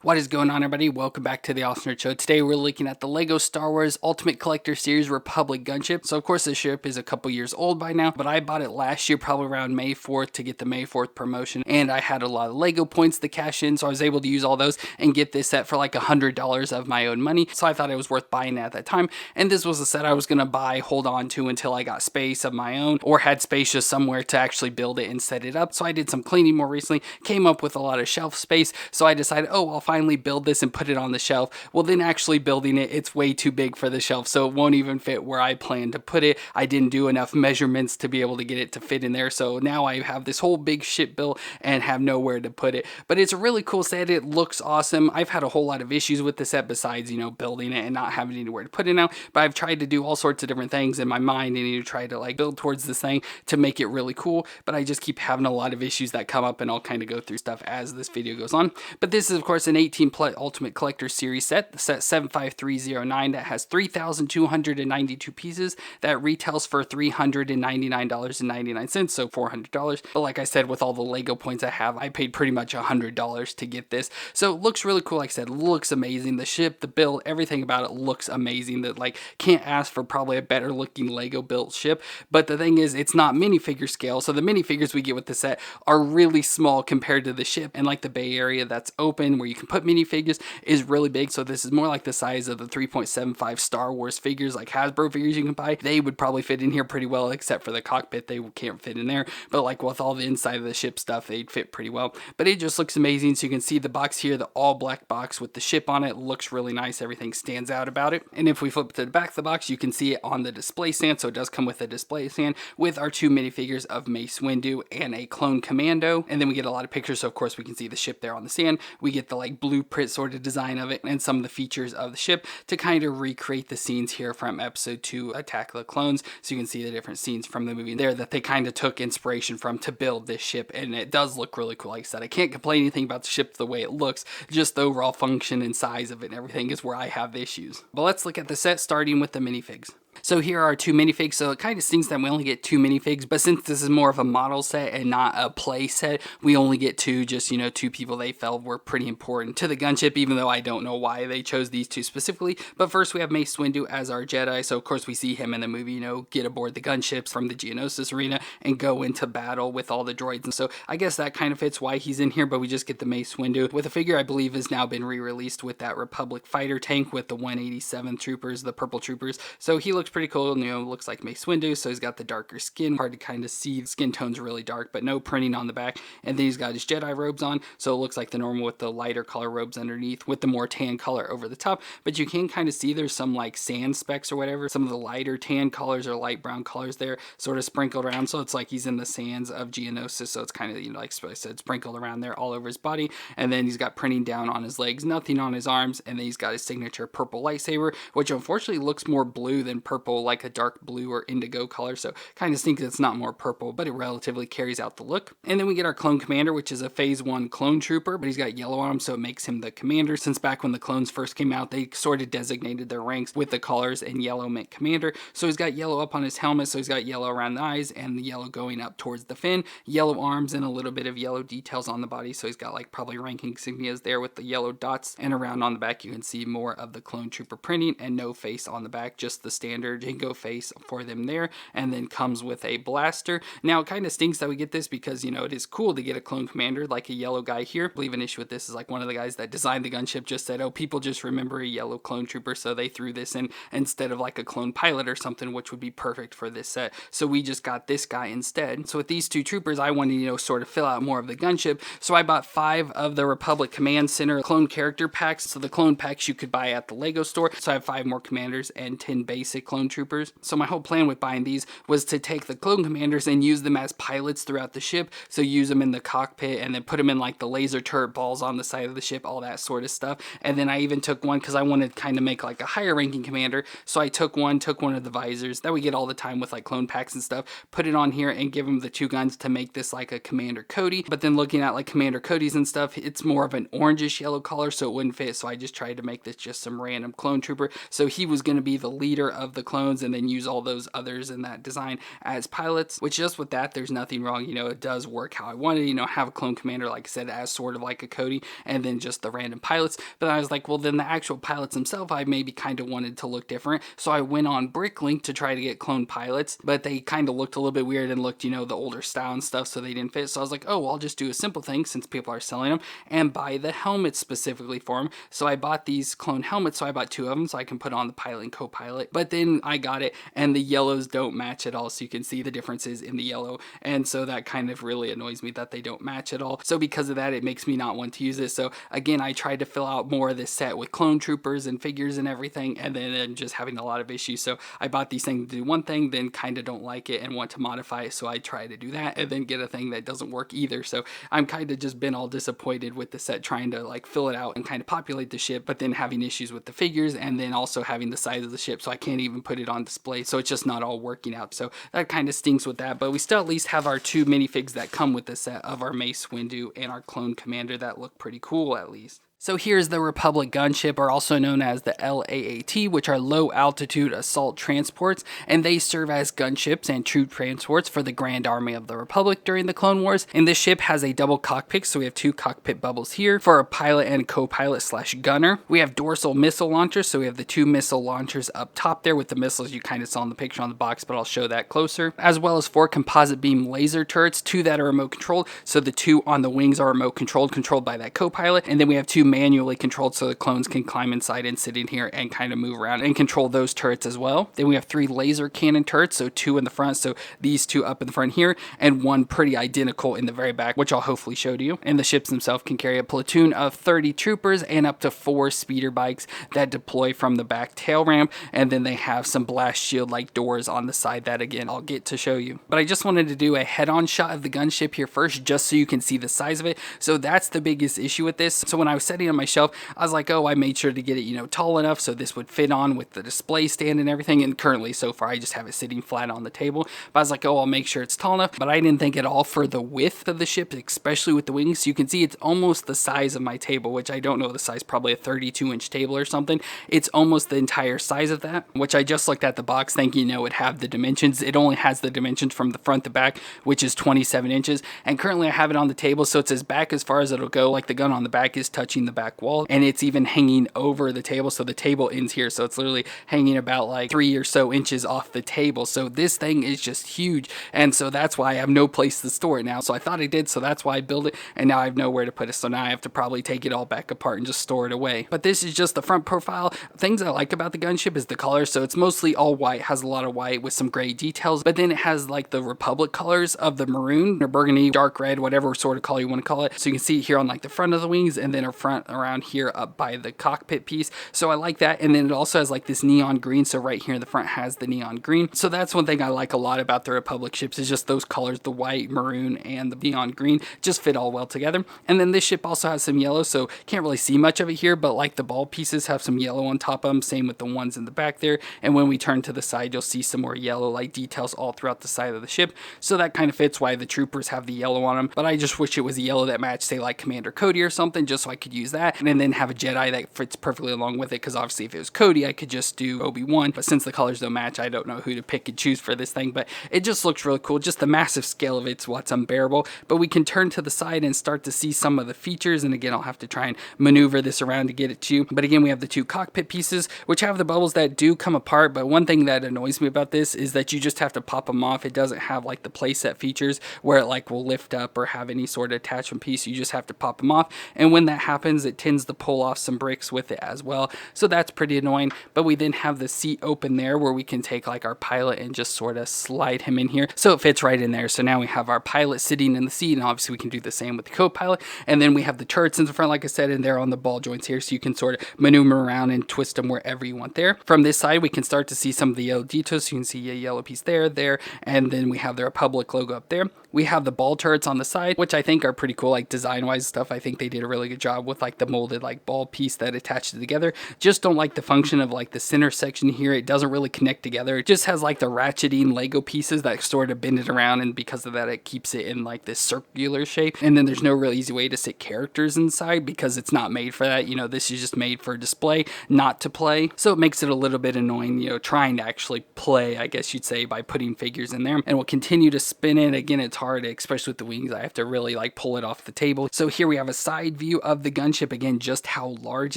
What is going on, everybody? Welcome back to the Awesome Nerd Show. Today we're looking at the LEGO Star Wars Ultimate Collector Series Republic Gunship. So of course this ship is a couple years old by now, but I bought it last year, probably around May 4th to get the May 4th promotion, and I had a lot of LEGO points to cash in, so I was able to use all those and get this set for like $100 of my own money. So I thought it was worth buying at that time, and this was a set I was going to buy, hold on to until I got space of my own, or had space just somewhere to actually build it and set it up. So I did some cleaning more recently, came up with a lot of shelf space, so I decided, oh, I'll finally build this and put it on the shelf. Well, then actually building it, it's way too big for the shelf, so it won't even fit where I planned to put it. I didn't do enough measurements to be able to get it to fit in there, so now I have this whole big ship built and have nowhere to put it. But it's a really cool set. It looks awesome. I've had a whole lot of issues with the set besides, building it and not having anywhere to put it now, but I've tried to do all sorts of different things in my mind and try to like build towards this thing to make it really cool, but I just keep having a lot of issues that come up, and I'll kind of go through stuff as this video goes on. But this is of course an 18 plus Ultimate Collector Series set, the set 75309, that has 3,292 pieces, that retails for $399.99, so $400. But like I said, with all the LEGO points I have, I paid pretty much $100 to get this. So it looks really cool. Like I said, looks amazing. The ship, the build, everything about it looks amazing. That like can't ask for probably a better looking LEGO built ship. But the thing is, it's not minifigure scale. So the minifigures we get with the set are really small compared to the ship, and like the Bay Area that's open where you can put minifigures is really big. So this is more like the size of the 3.75 Star Wars figures, like Hasbro figures you can buy. They would probably fit in here pretty well, except for the cockpit, they can't fit in there. But like with all the inside of the ship stuff, they'd fit pretty well. But it just looks amazing. So you can see the box here, the all black box with the ship on it, looks really nice. Everything stands out about it. And if we flip to the back of the box, you can see it on the display stand. So it does come with a display stand with our two minifigures of Mace Windu and a clone commando. And then we get a lot of pictures. So of course we can see the ship there on the stand. We get the like blueprint sort of design of it and some of the features of the ship to kind of recreate the scenes here from episode 2 Attack of the Clones. So you can see the different scenes from the movie there that they kind of took inspiration from to build this ship, and it does look really cool. Like I said, I can't complain anything about the ship the way it looks, just the overall function and size of it and everything is where I have the issues. But let's look at the set starting with the minifigs. So here are two minifigs, so it kind of stinks that we only get two minifigs, but since this is more of a model set and not a play set, we only get two, just, two people they felt were pretty important to the gunship, even though I don't know why they chose these two specifically. But first we have Mace Windu as our Jedi, so of course we see him in the movie, get aboard the gunships from the Geonosis arena and go into battle with all the droids, and so I guess that kind of fits why he's in here, but we just get the Mace Windu with a figure I believe has now been re-released with that Republic fighter tank with the 187 troopers, the purple troopers, so he looks pretty cool. Looks like Mace Windu, so he's got the darker skin, hard to kind of see, the skin tone's really dark, but no printing on the back, and then he's got his Jedi robes on, so it looks like the normal with the lighter color robes underneath with the more tan color over the top, but you can kind of see there's some like sand specks or whatever, some of the lighter tan colors or light brown colors there sort of sprinkled around, so it's like he's in the sands of Geonosis, so it's kind of, like I said, sprinkled around there all over his body, and then he's got printing down on his legs, nothing on his arms, and then he's got his signature purple lightsaber, which unfortunately looks more blue than purple, like a dark blue or indigo color, so kind of stinks it's not more purple, but it relatively carries out the look. And then we get our clone commander, which is a phase 1 clone trooper, but he's got yellow on him, so it makes him the commander. Since back when the clones first came out, they sort of designated their ranks with the colors, and yellow meant commander, so he's got yellow up on his helmet, so he's got yellow around the eyes and the yellow going up towards the fin, yellow arms, and a little bit of yellow details on the body, so he's got like probably rank insignias there with the yellow dots, and around on the back you can see more of the clone trooper printing, and no face on the back, just the standard Jango face for them there, and then comes with a blaster. Now it kind of stinks that we get this because it is cool to get a clone commander like a yellow guy here. I believe an issue with this is like one of the guys that designed the gunship just said, oh, people just remember a yellow clone trooper, so they threw this in instead of like a clone pilot or something, which would be perfect for this set, so we just got this guy instead. So with these two troopers I wanted sort of fill out more of the gunship, so I bought 5 of the Republic Command Center clone character packs. So the clone packs you could buy at the LEGO store, so I have 5 more commanders and 10 basic clone troopers. So my whole plan with buying these was to take the clone commanders and use them as pilots throughout the ship, so use them in the cockpit and then put them in like the laser turret balls on the side of the ship, all that sort of stuff. And then I even took one because I wanted to kind of make like a higher ranking commander, so I took one of the visors that we get all the time with like clone packs and stuff, put it on here and give him the 2 guns to make this like a Commander Cody. But then looking at like Commander Cody's and stuff, it's more of an orangish yellow color, so it wouldn't fit, so I just tried to make this just some random clone trooper. So he was going to be the leader of the clones and then use all those others in that design as pilots, which just with that, there's nothing wrong. It does work how I wanted, have a clone commander, like I said, as sort of like a Cody, and then just the random pilots. But I was like, well, then the actual pilots themselves, I maybe kind of wanted to look different. So I went on Bricklink to try to get clone pilots, but they kind of looked a little bit weird and looked, the older style and stuff, so they didn't fit. So I was like, oh, well, I'll just do a simple thing since people are selling them and buy the helmets specifically for them. So I bought these clone helmets, so I bought 2 of them so I can put on the pilot and co-pilot. But then I got it and the yellows don't match at all, so you can see the differences in the yellow, and so that kind of really annoys me that they don't match at all. So because of that, it makes me not want to use this. So again, I tried to fill out more of this set with clone troopers and figures and everything, and then I'm just having a lot of issues. So I bought these things to do one thing, then kind of don't like it and want to modify it, so I try to do that and then get a thing that doesn't work either. So I'm kind of just been all disappointed with the set, trying to like fill it out and kind of populate the ship, but then having issues with the figures, and then also having the size of the ship, so I can't even put it on display. So it's just not all working out. So that kind of stinks with that, but we still at least have our 2 minifigs that come with the set of our Mace Windu and our clone commander that look pretty cool at least. So here's the Republic gunship, or also known as the LAAT, which are low altitude assault transports, and they serve as gunships and troop transports for the Grand Army of the Republic during the Clone Wars. And this ship has a double cockpit, so we have 2 cockpit bubbles here for a pilot and co-pilot / gunner. We have dorsal missile launchers, so we have the 2 missile launchers up top there with the missiles you kind of saw in the picture on the box, but I'll show that closer, as well as 4 composite beam laser turrets, 2 that are remote controlled, so the 2 on the wings are remote controlled by that co-pilot, and then we have 2 manually controlled, so the clones can climb inside and sit in here and kind of move around and control those turrets as well. Then we have 3 laser cannon turrets, so 2 in the front, so these 2 up in the front here, and 1 pretty identical in the very back, which I'll hopefully show to you. And the ships themselves can carry a platoon of 30 troopers and up to 4 speeder bikes that deploy from the back tail ramp, and then they have some blast shield like doors on the side that again I'll get to show you. But I just wanted to do a head-on shot of the gunship here first, just so you can see the size of it. So that's the biggest issue with this. So when I was setting on my shelf, I was like, oh, I made sure to get it, tall enough so this would fit on with the display stand and everything. And currently, so far, I just have it sitting flat on the table. But I was like, oh, I'll make sure it's tall enough. But I didn't think at all for the width of the ship, especially with the wings. So you can see it's almost the size of my table, which I don't know the size, probably a 32-inch table or something. It's almost the entire size of that, which I just looked at the box thinking it would have the dimensions. It only has the dimensions from the front to back, which is 27 inches. And currently, I have it on the table, so it's as back as far as it'll go. Like the gun on the back is touching the back wall, and it's even hanging over the table, so the table ends here, so it's literally hanging about like 3 or so inches off the table. So this thing is just huge, and so that's why I have no place to store it now. So I thought I did, so that's why I built it, and now I have nowhere to put it. So now I have to probably take it all back apart and just store it away. But this is just the front profile. Things I like about the gunship is the color. So it's mostly all white, has a lot of white with some gray details, but then it has like the Republic colors of the maroon or burgundy, dark red, whatever sort of color you want to call it. So you can see it here on like the front of the wings, and then a front around here up by the cockpit piece. So I like that. And then it also has like this neon green, so right here in the front has the neon green. So that's one thing I like a lot about the Republic ships, is just those colors, the white, maroon, and the neon green just fit all well together. And then this ship also has some yellow, so can't really see much of it here, but like the ball pieces have some yellow on top of them, same with the ones in the back there. And when we turn to the side, you'll see some more yellow like details all throughout the side of the ship. So that kind of fits why the troopers have the yellow on them, but I just wish it was a yellow that matched, say, like Commander Cody or something, just so I could use that, and then have a Jedi that fits perfectly along with it, because obviously if it was Cody, I could just do Obi-Wan, but since the colors don't match, I don't know who to pick and choose for this thing. But it just looks really cool. Just the massive scale of it's what's unbearable. But we can turn to the side and start to see some of the features, and again, I'll have to try and maneuver this around to get it to you. But again, we have the 2 cockpit pieces, which have the bubbles that do come apart, but one thing that annoys me about this is that you just have to pop them off. It doesn't have like the playset features where it like will lift up or have any sort of attachment piece. You just have to pop them off, and when that happens, it tends to pull off some bricks with it as well. So that's pretty annoying. But we then have the seat open there where we can take like our pilot and just sort of slide him in here, so it fits right in there. So now we have our pilot sitting in the seat, and obviously we can do the same with the co-pilot. And then we have the turrets in the front, like I said, and they're on the ball joints here, so you can sort of maneuver around and twist them wherever you want there. From this side, we can start to see some of the yellow details. So you can see a yellow piece there, and then we have the Republic logo up there. We have the ball turrets on the side, which I think are pretty cool, like design-wise stuff. I think they did a really good job with like the molded like ball piece that attaches it together. Just don't like the function of like the center section here. It doesn't really connect together. It just has like the ratcheting Lego pieces that sort of bend it around, and because of that it keeps it in like this circular shape. And then there's no real easy way to sit characters inside because it's not made for that. You know, this is just made for display, not to play. So it makes it a little bit annoying, you know, trying to actually play, I guess you'd say, by putting figures in there. And we'll continue to spin it. Again, it's hard, especially with the wings. I have to really like pull it off the table. So here we have a side view of the gunship, again, just how large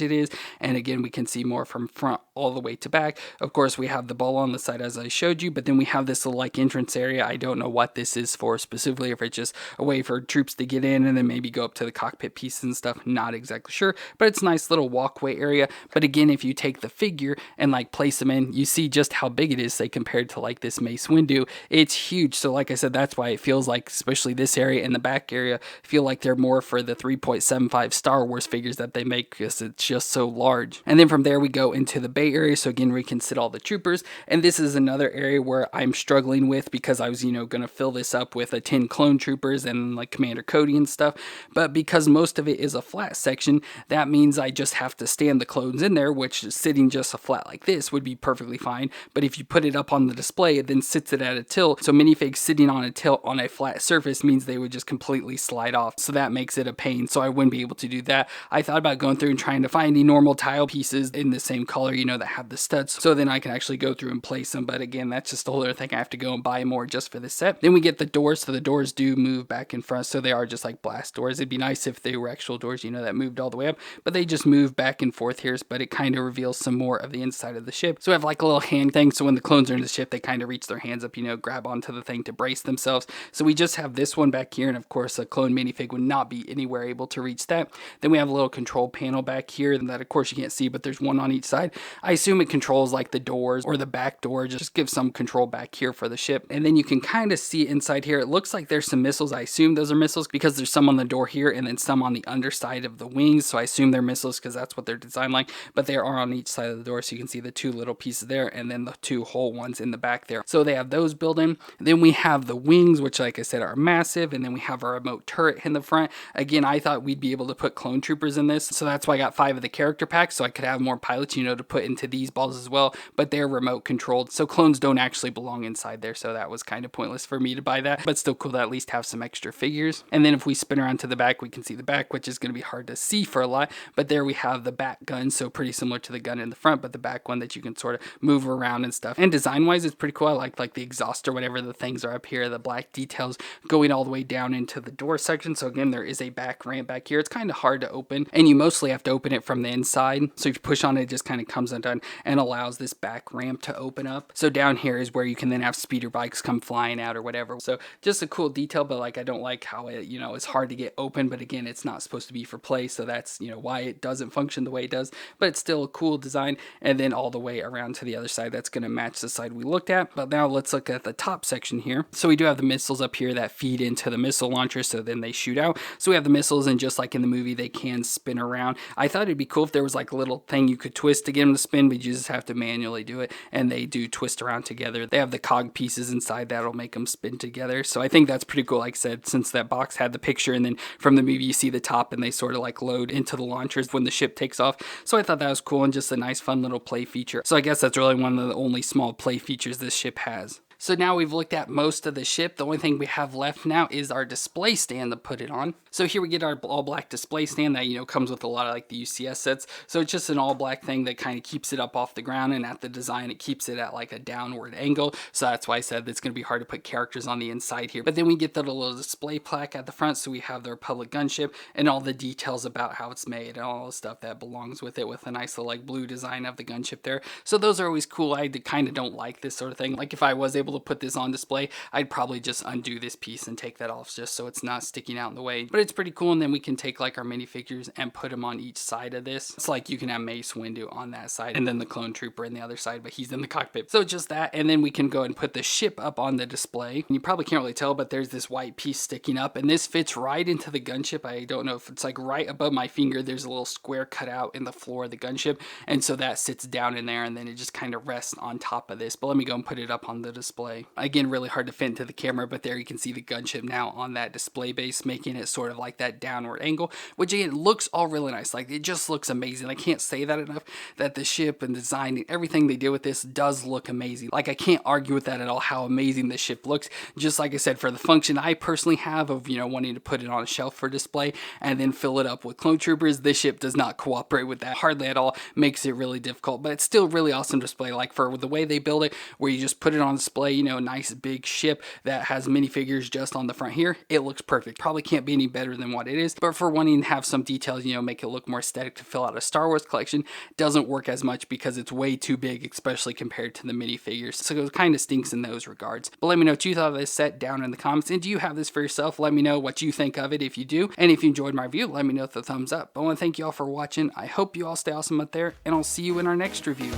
it is. And again, we can see more from front all the way to back. Of course, we have the ball on the side as I showed you, but then we have this little like entrance area. I don't know what this is for specifically, if it's just a way for troops to get in and then maybe go up to the cockpit pieces and stuff. Not exactly sure, but it's a nice little walkway area. But again, if you take the figure and like place them in, you see just how big it is, say, compared to like this Mace Windu. It's huge. So like I said, that's why it feels like, especially this area and the back area, feel like they're more for the 3.75 Star Wars figures that they make, because it's just so large. And then from there we go into the bay area. So again, we can sit all the troopers, and this is another area where I'm struggling with, because I was, you know, going to fill this up with a 10 clone troopers and like Commander Cody and stuff, but because most of it is a flat section, that means I just have to stand the clones in there, which sitting just a flat like this would be perfectly fine. But if you put it up on the display, it then sits it at a tilt. So minifigs sitting on a tilt on a flat surface means they would just completely slide off. So that makes it a pain. So I wouldn't be able to do that. I thought about going through and trying to find any normal tile pieces in the same color, you know, that have the studs, so then I can actually go through and place them. But again, that's just a whole other thing. I have to go and buy more just for this set. Then we get the doors. So the doors do move back and front. So they are just like blast doors. It'd be nice if they were actual doors, you know, that moved all the way up, but they just move back and forth here. But it kind of reveals some more of the inside of the ship. So we have like a little hand thing. So when the clones are in the ship, they kind of reach their hands up, you know, grab onto the thing to brace themselves. So we just have this one back here. And of course, a clone minifig would not be anywhere able to reach that. Then we have a little control panel back here that of course you can't see, but there's one on each side. I assume it controls like the doors or the back door, just give some control back here for the ship. And then you can kind of see inside here, it looks like there's some missiles. I assume those are missiles because there's some on the door here and then some on the underside of the wings. So I assume they're missiles because that's what they're designed like, but they are on each side of the door. So you can see the two little pieces there and then the two whole ones in the back there. So they have those built in. Then we have the wings, which like I said are massive. And then we have our remote turret in the front. Again, I thought we'd be able to put clone troopers in this. So that's why I got 5 of the character packs, so I could have more pilots, you know, to put into these balls as well. But they're remote controlled, so clones don't actually belong inside there. So that was kind of pointless for me to buy that, but still cool to at least have some extra figures. And then if we spin around to the back, we can see the back, which is going to be hard to see for a lot. But there we have the back gun, so pretty similar to the gun in the front, but the back one that you can sort of move around and stuff. And design wise, it's pretty cool. I like the exhaust or whatever the things are up here, the black details going all the way down into the door section. So again, there is a back ramp back here. It's kind of hard to open, and you mostly have to open it from the inside. So if you push on it, it just kind of comes undone and allows this back ramp to open up. So down here is where you can then have speeder bikes come flying out or whatever. So just a cool detail, but like I don't like how it, you know, it's hard to get open, but again, it's not supposed to be for play. So that's, you know, why it doesn't function the way it does, but it's still a cool design. And then all the way around to the other side, that's going to match the side we looked at. But now let's look at the top section here. So we do have the missiles up here that feed into the missile launcher, so then they shoot out. So we have the missiles, and just like in the movie, they can spin around. I thought it'd be cool if there was like a little thing you could twist to get them to spin, but you just have to manually do it, and they do twist around together. They have the cog pieces inside that'll make them spin together. So I think that's pretty cool. Like I said, since that box had the picture, and then from the movie you see the top, and they sort of like load into the launchers when the ship takes off. So I thought that was cool and just a nice fun little play feature. So I guess that's really one of the only small play features this ship has. So now we've looked at most of the ship. The only thing we have left now is our display stand to put it on. So here we get our all black display stand that, you know, comes with a lot of like the UCS sets. So it's just an all black thing that kind of keeps it up off the ground, and at the design, it keeps it at like a downward angle. So that's why I said it's going to be hard to put characters on the inside here. But then we get the little display plaque at the front. So we have the Republic gunship and all the details about how it's made and all the stuff that belongs with it, with a nice little like blue design of the gunship there. So those are always cool. I kind of don't like this sort of thing. Like if I was able to put this on display, I'd probably just undo this piece and take that off just so it's not sticking out in the way. But it's pretty cool. And then we can take like our minifigures and put them on each side of this. It's like you can have Mace Windu on that side and then the clone trooper in the other side, but he's in the cockpit. So just that. And then we can go and put the ship up on the display. And you probably can't really tell, but there's this white piece sticking up, and this fits right into the gunship. I don't know if it's like right above my finger. There's a little square cut out in the floor of the gunship. And so that sits down in there, and then it just kind of rests on top of this. But let me go and put it up on the display. display. Again, really hard to fit into the camera, but there you can see the gunship now on that display base, making it sort of like that downward angle, which again looks all really nice. Like, it just looks amazing. I can't say that enough, that the ship and design and everything they did with this does look amazing. Like, I can't argue with that at all, how amazing this ship looks. Just like I said, for the function I personally have of, you know, wanting to put it on a shelf for display and then fill it up with clone troopers, this ship does not cooperate with that hardly at all. Makes it really difficult, but it's still really awesome display. Like, for the way they build it, where you just put it on display, you know, a nice big ship that has minifigures just on the front here, it looks perfect. Probably can't be any better than what it is, but for wanting to have some details, you know, make it look more aesthetic to fill out a Star Wars collection, doesn't work as much because it's way too big, especially compared to the minifigures. So it kind of stinks in those regards. But let me know what you thought of this set down in the comments, and do you have this for yourself? Let me know what you think of it if you do, and if you enjoyed my review, let me know with a thumbs up. But I want to thank you all for watching. I hope you all stay awesome out there, and I'll see you in our next review.